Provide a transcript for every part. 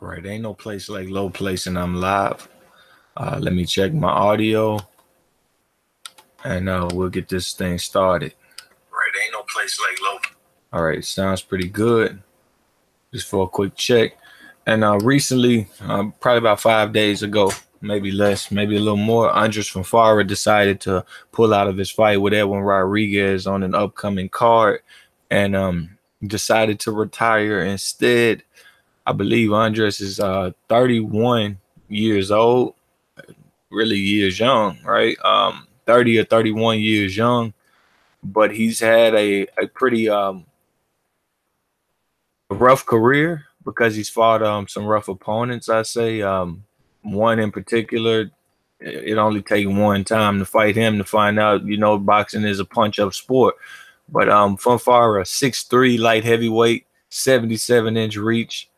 Right, ain't no place like low place, and I'm live. Let me check my audio, and we'll get this thing started. Right, ain't no place like low. All right, sounds pretty good. Just for a quick check, and recently, probably about 5 days ago, maybe less, maybe a little more, Andrzej Fonfara decided to pull out of his fight with Edwin Rodriguez on an upcoming card, and decided to retire instead. I believe Andres is 31 years old, really years young, right? 30 or 31 years young, but he's had a pretty rough career because he's fought some rough opponents. I say one in particular, it only takes one time to fight him to find out, boxing is a punch-up sport. But Fonfara, 6'3", light heavyweight, 77-inch reach,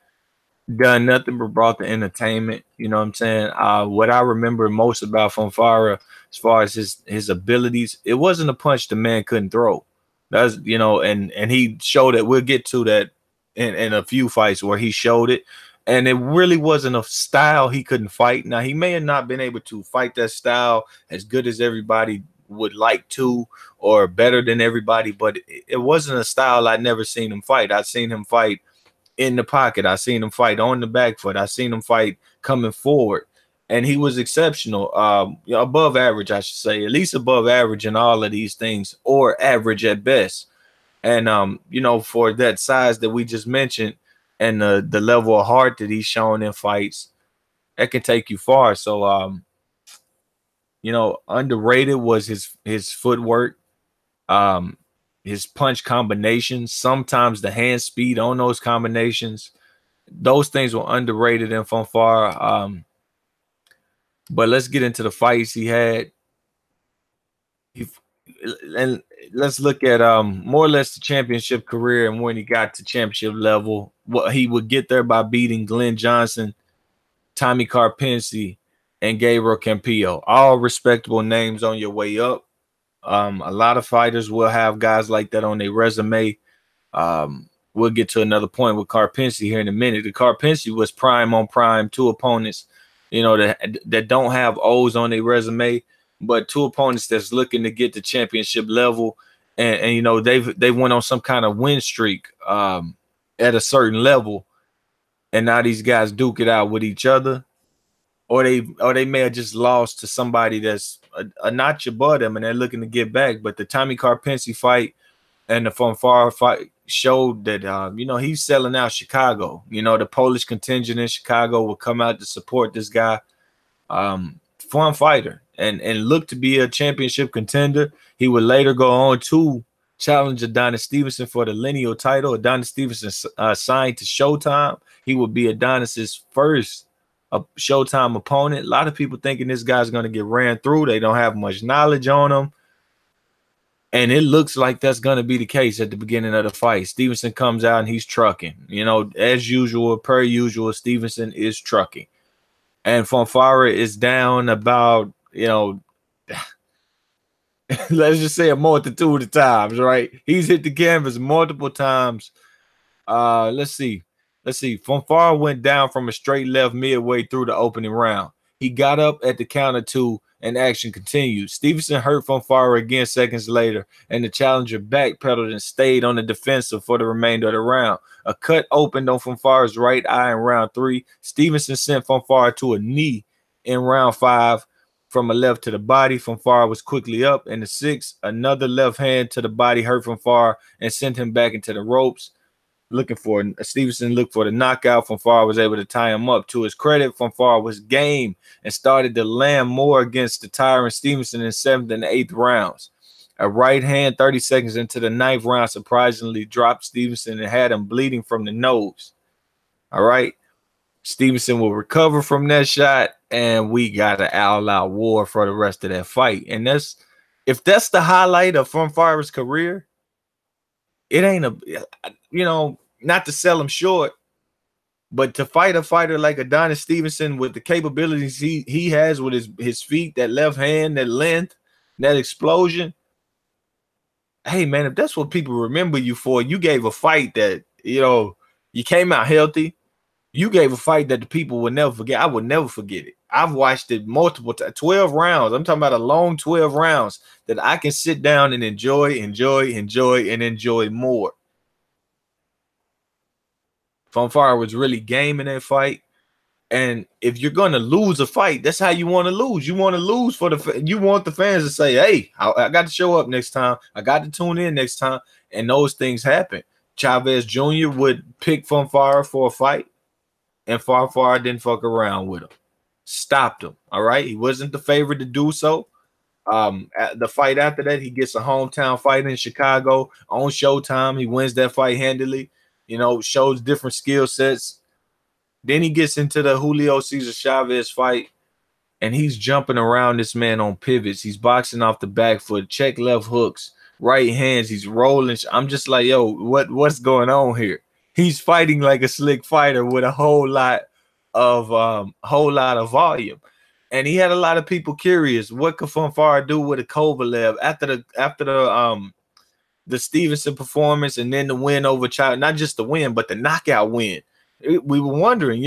done nothing but brought the entertainment. You know what I'm saying? What I remember most about Fonfara, as far as his abilities, it wasn't a punch the man couldn't throw. That's and he showed it. We'll get to that in a few fights where he showed it. And it really wasn't a style he couldn't fight. Now, he may have not been able to fight that style as good as everybody would like to, or better than everybody, but it wasn't a style I'd never seen him fight. I'd seen him fight in the pocket. I seen him fight on the back foot. I seen him fight coming forward, and he was exceptional, above average, I should say, at least above average in all of these things, or average at best. And for that size that we just mentioned, and the level of heart that he's shown in fights, that can take you far. So underrated was his footwork. His punch combinations, sometimes the hand speed on those combinations, those things were underrated in Fonfara. But let's get into the fights he had. And let's look at more or less the championship career and when he got to championship level. Well, he would get there by beating Glenn Johnson, Tommy Karpinski, and Gabriel Campillo. All respectable names on your way up. A lot of fighters will have guys like that on their resume. We'll get to another point with Karpinski here in a minute. The Karpinski was prime on prime, two opponents, that don't have O's on their resume, but two opponents that's looking to get to championship level, and they went on some kind of win streak at a certain level, and now these guys duke it out with each other. Or they may have just lost to somebody that's a notch above them, and they're looking to get back. But the Tommy Karpinski fight and the Fonfara fight showed that he's selling out Chicago. The Polish contingent in Chicago will come out to support this guy. Fun fighter and looked to be a championship contender. He would later go on to challenge Adonis Stevenson for the lineal title. Adonis Stevenson signed to Showtime. He would be Adonis's first a Showtime opponent. A lot of people thinking this guy's going to get ran through. They don't have much knowledge on him. And it looks like that's going to be the case at the beginning of the fight. Stevenson comes out and he's trucking. As usual, per usual, Stevenson is trucking. And Fonfara is down about, let's just say a multitude of times, right? He's hit the canvas multiple times. Let's see. Fonfara went down from a straight left midway through the opening round. He got up at the count of two, and action continued. Stevenson hurt Fonfara again seconds later, and the challenger backpedaled and stayed on the defensive for the remainder of the round. A cut opened on Fonfara's right eye in round 3. Stevenson sent Fonfara to a knee in round 5 from a left to the body. Fonfara was quickly up. In the 6th, another left hand to the body hurt Fonfara and sent him back into the ropes. Stevenson looked for the knockout. Fonfara was able to tie him up. To his credit, Fonfara was game and started to land more against the tyrant Stevenson in 7th and 8th rounds. A right hand 30 seconds into the 9th round surprisingly dropped Stevenson and had him bleeding from the nose. All right. Stevenson will recover from that shot, and we got an all-out war for the rest of that fight. And if that's the highlight of Fonfara's career, it ain't not to sell him short, but to fight a fighter like Adonis Stevenson with the capabilities he has with his feet, that left hand, that length, that explosion. Hey, man, if that's what people remember you for, you gave a fight that, you came out healthy. You gave a fight that the people would never forget. I would never forget it. I've watched it multiple times, 12 rounds. I'm talking about a long 12 rounds that I can sit down and enjoy more. Fonfara was really game in that fight. And if you're going to lose a fight, that's how you want to lose. You want to lose you want the fans to say, hey, I got to show up next time. I got to tune in next time. And those things happen. Chavez Jr. would pick Fonfara for a fight, and Fonfara didn't fuck around with him. Stopped him. All right. He wasn't the favorite to do so. The fight after that, he gets a hometown fight in Chicago on Showtime. He wins that fight handily, shows different skill sets. Then he gets into the Julio Cesar Chavez fight, and he's jumping around this man on pivots. He's boxing off the back foot, check left hooks, right hands. He's rolling. I'm just like, yo, what's going on here? He's fighting like a slick fighter with a whole lot of volume. And he had a lot of people curious, what could Fonfara do with a Kovalev after the Stevenson performance, and then the win over Chavez, not just the win, but the knockout win. We were wondering,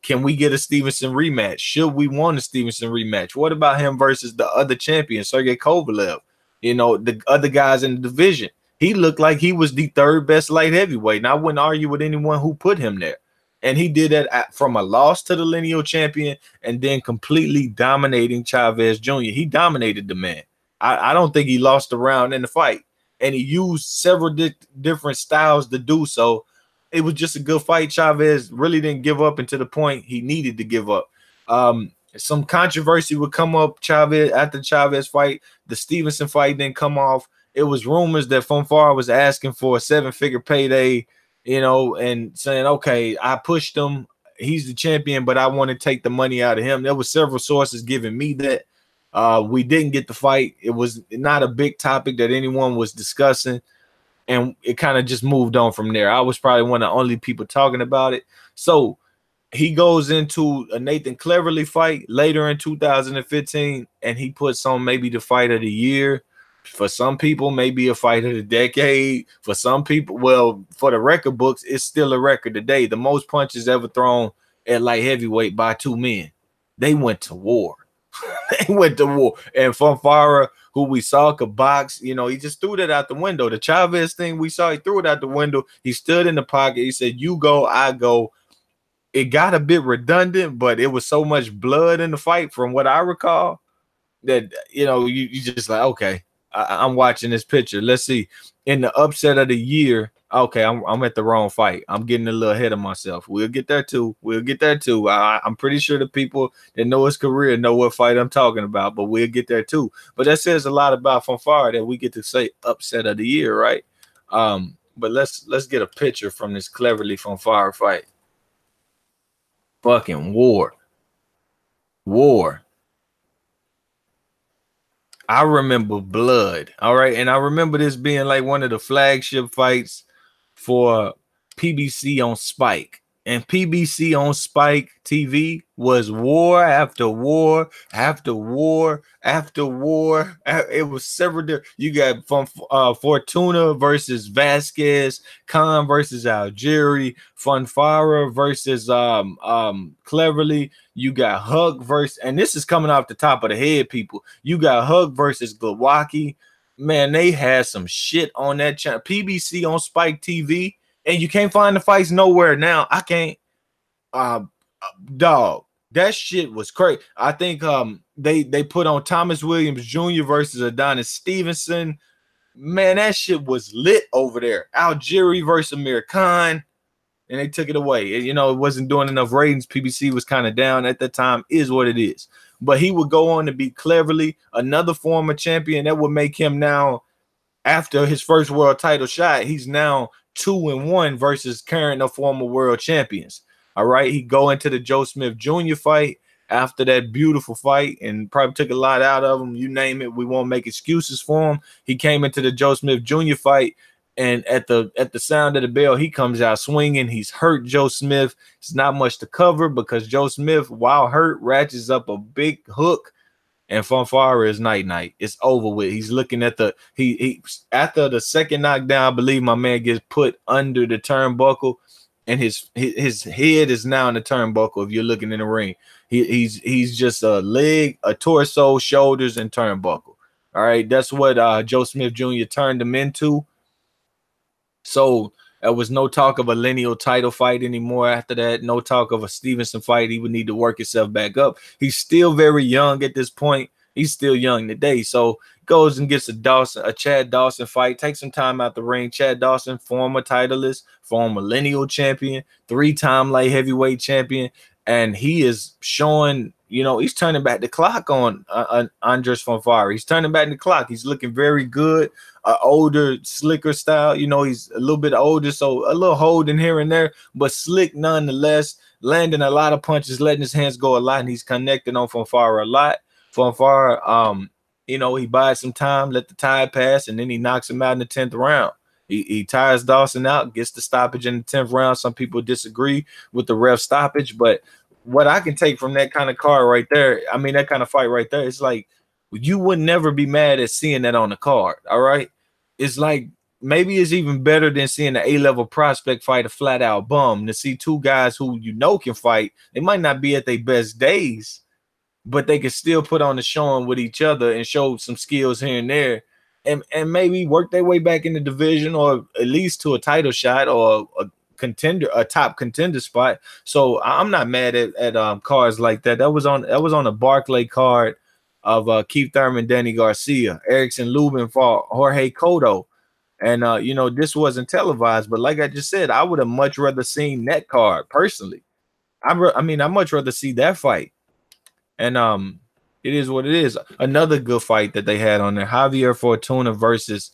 can we get a Stevenson rematch? Should we want a Stevenson rematch? What about him versus the other champion, Sergey Kovalev? The other guys in the division. He looked like he was the third best light heavyweight, and I wouldn't argue with anyone who put him there. And he did that from a loss to the lineal champion and then completely dominating Chavez Jr. He dominated the man. I don't think he lost a round in the fight, and he used several different styles to do so. It was just a good fight. Chavez really didn't give up until the point he needed to give up. Some controversy would come up after Chavez fight. The Stevenson fight didn't come off. It was rumors that Fonfara was asking for a 7-figure payday, and saying, okay, I pushed him. He's the champion, but I want to take the money out of him. There were several sources giving me that. We didn't get the fight. It was not a big topic that anyone was discussing. And it kind of just moved on from there. I was probably one of the only people talking about it. So he goes into a Nathan Cleverly fight later in 2015, and he puts on maybe the fight of the year. For some people, maybe a fight of the decade. For some people, well, for the record books, it's still a record today. The most punches ever thrown at light heavyweight by two men. They went to war. They went to war. And Fonfara, who we saw could box, he just threw that out the window. The Chavez thing we saw, he threw it out the window. He stood in the pocket. He said, you go, I go. It got a bit redundant, but it was so much blood in the fight from what I recall that, you just like, okay, I'm watching this picture. Let's see. In the upset of the year, okay, I'm at the wrong fight. I'm getting a little ahead of myself. We'll get there too. I'm pretty sure the people that know his career know what fight I'm talking about, but we'll get there too. But that says a lot about Fonfara that we get to say upset of the year, right? But let's get a picture from this Cleverly Fonfara fight. Fucking war. I remember blood. All right. And I remember this being like one of the flagship fights for PBC on Spike. And PBC on Spike TV was war after war after war after war. It was several different. You got from Fortuna versus Vasquez, Khan versus Algieri, Fonfara versus Cleverly. You got Hug versus, and this is coming off the top of the head, people. You got Hug versus Glowacki. Man, they had some shit on that channel. PBC on Spike TV. And you can't find the fights nowhere now. I can't. Dog, that shit was crazy. I think they put on Thomas Williams Jr. versus Adonis Stevenson. Man, that shit was lit over there. Algieri versus Amir Khan. And they took it away. It wasn't doing enough ratings. PBC was kind of down at that time. Is what it is. But he would go on to beat Cleverly, another former champion. That would make him now, after his first world title shot, he's now 2-1 versus current or former world champions. All right, he go into the Joe Smith Jr. fight after that beautiful fight, and probably took a lot out of him. You name it, we won't make excuses for him. He came into the Joe Smith Jr. fight, and at the sound of the bell, he comes out swinging. He's hurt Joe Smith. It's not much to cover because Joe Smith, while hurt, ratchets up a big hook. And Fonfara is night. It's over with. He's looking at he after the second knockdown, I believe my man gets put under the turnbuckle. and his head is now in the turnbuckle. If you're looking in the ring, he's just a leg, a torso, shoulders, and turnbuckle. All right, that's what Joe Smith Jr. turned him into. So there was no talk of a lineal title fight anymore after that. No talk of a Stevenson fight. He would need to work himself back up. He's still very young at this point. He's still young today. So goes and gets a Chad Dawson fight. Takes some time out the ring. Chad Dawson, former titleist, former lineal champion, 3-time light heavyweight champion. And he is showing, he's turning back the clock on Andrzej Fonfara. He's turning back the clock. He's looking very good. Older, slicker style. He's a little bit older, so a little holding here and there, but slick nonetheless. Landing a lot of punches, letting his hands go a lot, and he's connecting on Fonfara a lot. Fonfara, he buys some time, let the tide pass, and then he knocks him out in the 10th round. He tires Dawson out, gets the stoppage in the 10th round. Some people disagree with the ref stoppage, but what I can take from that kind of card right there, that kind of fight right there, it's like you would never be mad at seeing that on the card. All right. It's like maybe it's even better than seeing an A-level prospect fight a flat-out bum, to see two guys who can fight. They might not be at their best days, but they can still put on the showing with each other and show some skills here and there, and maybe work their way back in the division, or at least to a title shot or a top contender spot. So I'm not mad at cards like that. That was on a Barclay card of Keith Thurman, Danny Garcia. Erickson Lubin fought Jorge Cotto. And, this wasn't televised. But like I just said, I would have much rather seen that card personally. I'd much rather see that fight. And it is what it is. Another good fight that they had on there, Javier Fortuna versus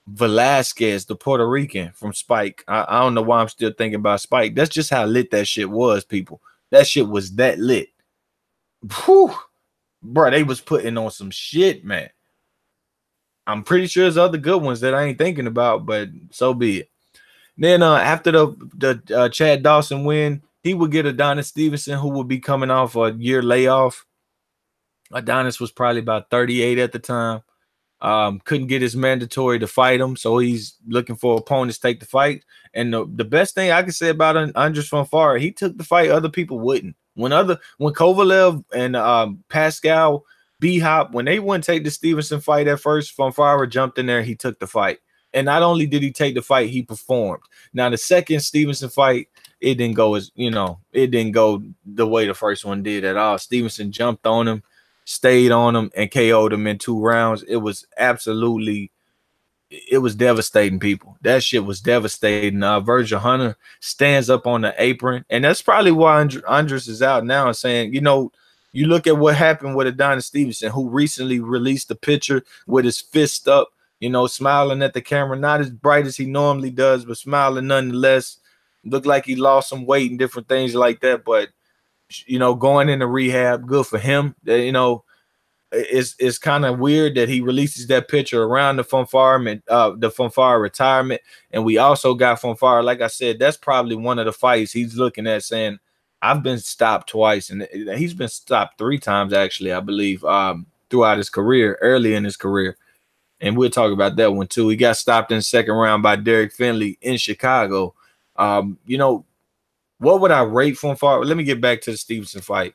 Velasquez, the Puerto Rican from Spike. I don't know why I'm still thinking about Spike. That's just how lit that shit was, people. That shit was that lit. Whew. Bro, they was putting on some shit, man. I'm pretty sure there's other good ones that I ain't thinking about, but so be it. Then after the Chad Dawson win, he would get Adonis Stevenson, who would be coming off a year layoff. Adonis was probably about 38 at the time. Couldn't get his mandatory to fight him, so he's looking for opponents to take the fight. And the best thing I can say about Andrzej Fonfara, he took the fight other people wouldn't. When Kovalev and Pascal B-Hop, when they wouldn't take the Stevenson fight at first, Fonfara jumped in there, he took the fight. And not only did he take the fight, he performed. Now the second Stevenson fight, it didn't go it didn't go the way the first one did at all. Stevenson jumped on him, stayed on him, and KO'd him in 2 rounds. It was devastating, people. That shit was devastating. Virgil Hunter stands up on the apron, and that's probably why Andres is out now and saying, you look at what happened with Adonis Stevenson, who recently released a picture with his fist up, smiling at the camera, not as bright as he normally does, but smiling nonetheless. Looked like he lost some weight and different things like that, but going into rehab, good for him. It's kind of weird that he releases that picture around the Fonfara retirement. And we also got Fonfara, like I said, that's probably one of the fights he's looking at saying, I've been stopped twice, and he's been stopped 3 times, actually, I believe, throughout his career, early in his career. And we'll talk about that one too. He got stopped in the 2nd round by Derek Finley in Chicago. What would I rate Fonfara? Let me get back to the Stevenson fight.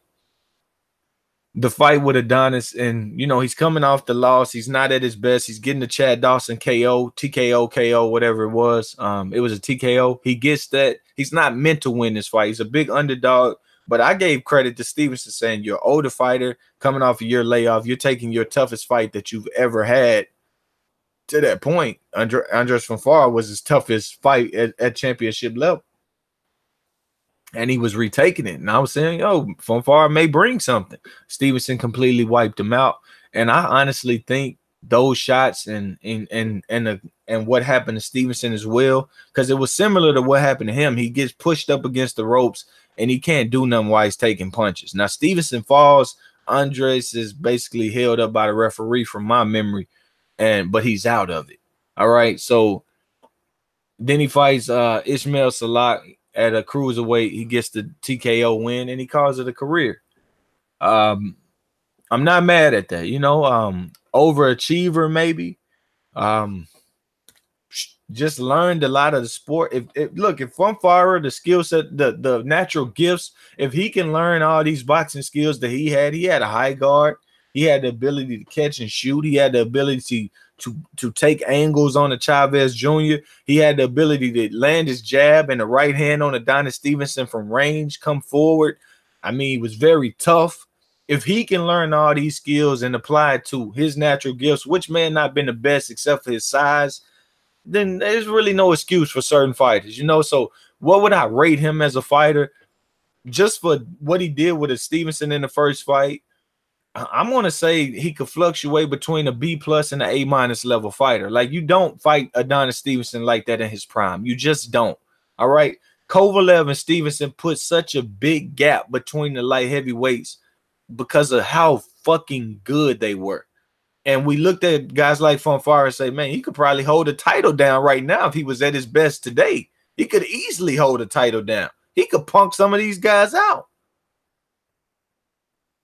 The fight with Adonis, and he's coming off the loss. He's not at his best. He's getting the Chad Dawson KO, TKO, KO, whatever it was. It was a TKO. He gets that. He's not meant to win this fight. He's a big underdog. But I gave credit to Stevenson, saying you're an older fighter coming off a year layoff. You're taking your toughest fight that you've ever had. To that point, Andrzej Fonfara was his toughest fight at championship level. And he was retaking it. And I was saying, Fonfara may bring something. Stevenson completely wiped him out. And I honestly think those shots and what happened to Stevenson as well, because it was similar to what happened to him. He gets pushed up against the ropes and he can't do nothing while he's taking punches. Now Stevenson falls. Andres is basically held up by the referee from my memory, but he's out of it. All right. So then he fights Ismail Salah at a cruiserweight. He gets the TKO win and he calls it a career. I'm not mad at that, overachiever maybe. just learned a lot of the sport. Look, if Fonfara, the skill set, the natural gifts, if he can learn all these boxing skills that he had a high guard, he had the ability to catch and shoot, he had the ability to take angles on the Chavez Jr. He had the ability to land his jab and the right hand on Adonis Stevenson from range, come forward. I mean, he was very tough. If he can learn all these skills and apply it to his natural gifts, which may not been the best except for his size, then there's really no excuse for certain fighters, you know. So what would I rate him as a fighter? Just for what he did with a Stevenson in the first fight, I'm gonna say he could fluctuate between a B plus and an A minus level fighter. Like, you don't fight Adonis Stevenson like that in his prime. You just don't. All right. Kovalev and Stevenson put such a big gap between the light heavyweights because of how fucking good they were. And we looked at guys like Fonfara and say, man, he could probably hold a title down right now if he was at his best today. He could easily hold a title down. He could punk some of these guys out.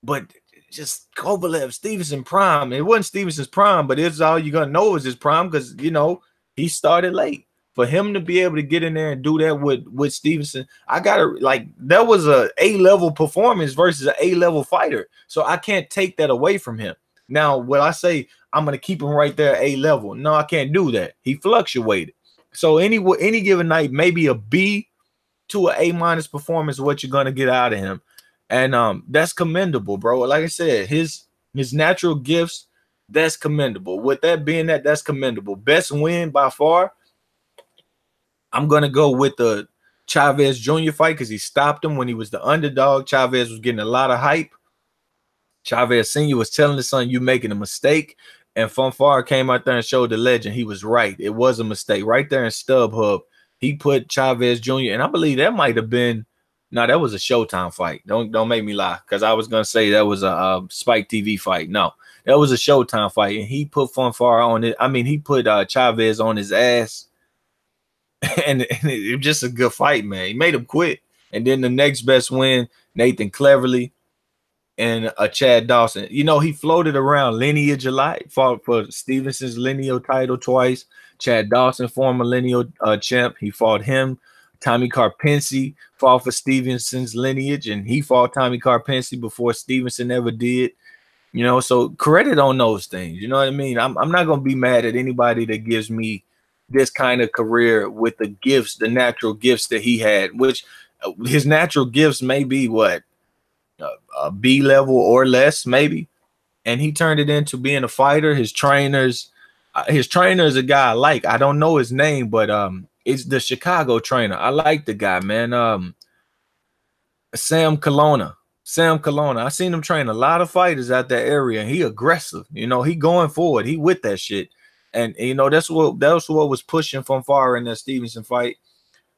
But just Kovalev, Stevenson prime. It wasn't Stevenson's prime, but it's all you're going to know is his prime because, you know, he started late. For him to be able to get in there and do that with Stevenson, I got to, like, that was a A-level performance versus an A-level fighter. So I can't take that away from him. Now, will I say I'm going to keep him right there at A-level? No, I can't do that. He fluctuated. So any given night, maybe a B to an A- performance is what you're going to get out of him. And that's commendable, bro. Like I said, his natural gifts, that's commendable. With that being that's commendable. Best win by far, I'm going to go with the Chavez Jr. fight because he stopped him when he was the underdog. Chavez was getting a lot of hype. Chavez Sr. was telling his son, you making a mistake. And Fonfara came out there and showed the legend. He was right. It was a mistake. Right there in StubHub, he put Chavez Jr. And I believe that might have been, no, that was a Showtime fight. Don't make me lie, because I was going to say that was a Spike TV fight. No, that was a Showtime fight. And he put Fonfara on it. I mean, he put Chavez on his ass. And it was just a good fight, man. He made him quit. And then the next best win, Nathan Cleverly and Chad Dawson. You know, he floated around lineage a lot. Fought for Stevenson's lineal title twice. Chad Dawson, former lineal champ, he fought him. Tommy Karpency fought for Stevenson's lineage, and he fought Tommy Karpency before Stevenson ever did. You know, so credit on those things. You know what I mean? I'm not going to be mad at anybody that gives me this kind of career with the gifts, the natural gifts that he had, which his natural gifts may be what, a B level or less, maybe. And he turned it into being a fighter. His trainer is a guy I like. I don't know his name, but it's the Chicago trainer. I like the guy, man. Sam Colonna. I seen him train a lot of fighters out that area, and he aggressive. You know, he going forward. He with that shit. And you know, that's what was pushing Fonfara in that Stevenson fight.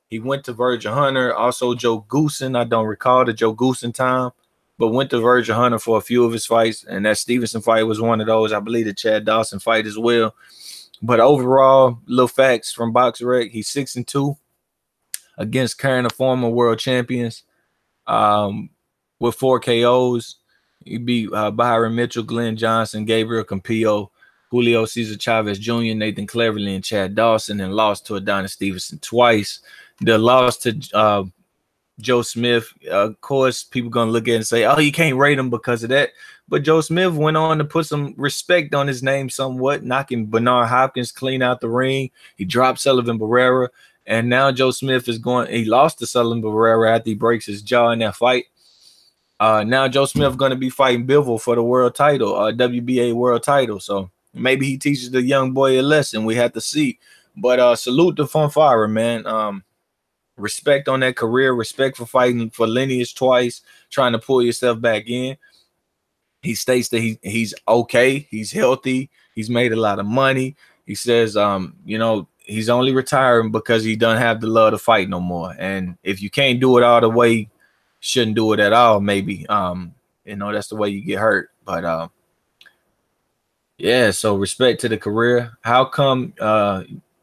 He went to Virgil Hunter, also Joe Goosen. I don't recall the Joe Goosen time, but went to Virgil Hunter for a few of his fights. And that Stevenson fight was one of those. I believe the Chad Dawson fight as well. But overall, little facts from BoxRec. He's 6-2 against current and former world champions with 4 KOs. He beat Byron Mitchell, Glenn Johnson, Gabriel Campillo, Julio Cesar Chavez Jr., Nathan Cleverly, and Chad Dawson, and lost to Adonis Stevenson twice. The loss to Joe Smith, of course, people going to look at it and say, oh, you can't rate him because of that. But Joe Smith went on to put some respect on his name somewhat, knocking Bernard Hopkins clean out the ring. He dropped Sullivan Barrera. And now Joe Smith is going – he lost to Sullivan Barrera after he breaks his jaw in that fight. Now Joe Smith going to be fighting Bivol for the world title, WBA world title. So maybe he teaches the young boy a lesson. We have to see. But salute to Fonfara, man. Respect on that career. Respect for fighting for lineage twice, trying to pull yourself back in. He states that he's okay. He's healthy. He's made a lot of money. He says, you know, he's only retiring because he doesn't have the love to fight no more. And if you can't do it all the way, shouldn't do it at all, maybe. You know, that's the way you get hurt. But yeah, so respect to the career. How come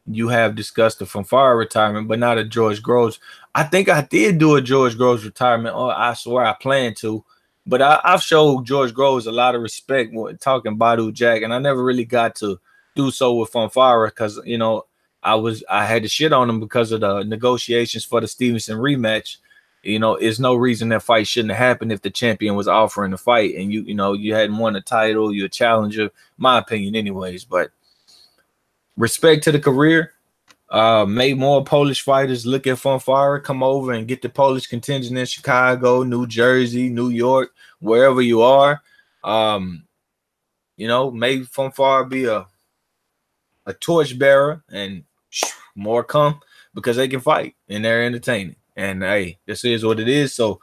you have discussed the Fonfara retirement, but not a George Groves? I think I did do a George Groves retirement, or I swear I plan to. But I've showed George Groves a lot of respect when talking Badu Jack, and I never really got to do so with Fonfara because, you know, I had to shit on him because of the negotiations for the Stevenson rematch. You know, it's no reason that fight shouldn't have happened if the champion was offering the fight and you know, you hadn't won a title, you're a challenger, my opinion anyways. But respect to the career. Made more Polish fighters look at Fonfara, come over and get the Polish contingent in Chicago, New Jersey, New York, wherever you are. You know, made Fonfara be a torchbearer, and more come because they can fight and they're entertaining. And hey, this is what it is. So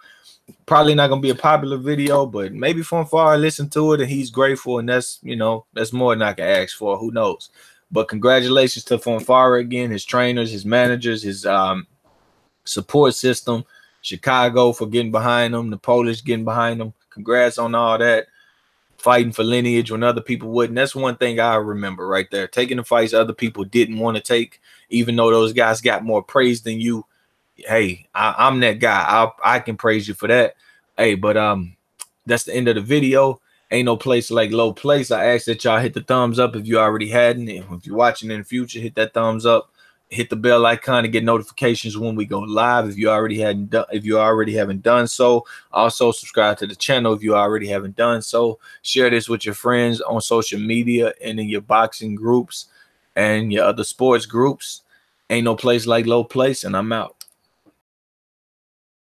probably not gonna be a popular video, but maybe Fonfara listened to it and he's grateful, and that's, you know, that's more than I can ask for. Who knows? But congratulations to Fonfara again, his trainers, his managers, his support system, Chicago for getting behind him, the Polish getting behind him. Congrats on all that. Fighting for lineage when other people wouldn't. That's one thing I remember right there. Taking the fights other people didn't want to take, even though those guys got more praise than you. Hey, I'm that guy. I can praise you for that. Hey, but that's the end of the video. Ain't no place like low place. I ask that y'all hit the thumbs up if you already hadn't. If you're watching in the future, hit that thumbs up. Hit the bell icon to get notifications when we go live. If you already haven't done so, also subscribe to the channel if you already haven't done so. Share this with your friends on social media and in your boxing groups and your other sports groups. Ain't no place like low place, and I'm out.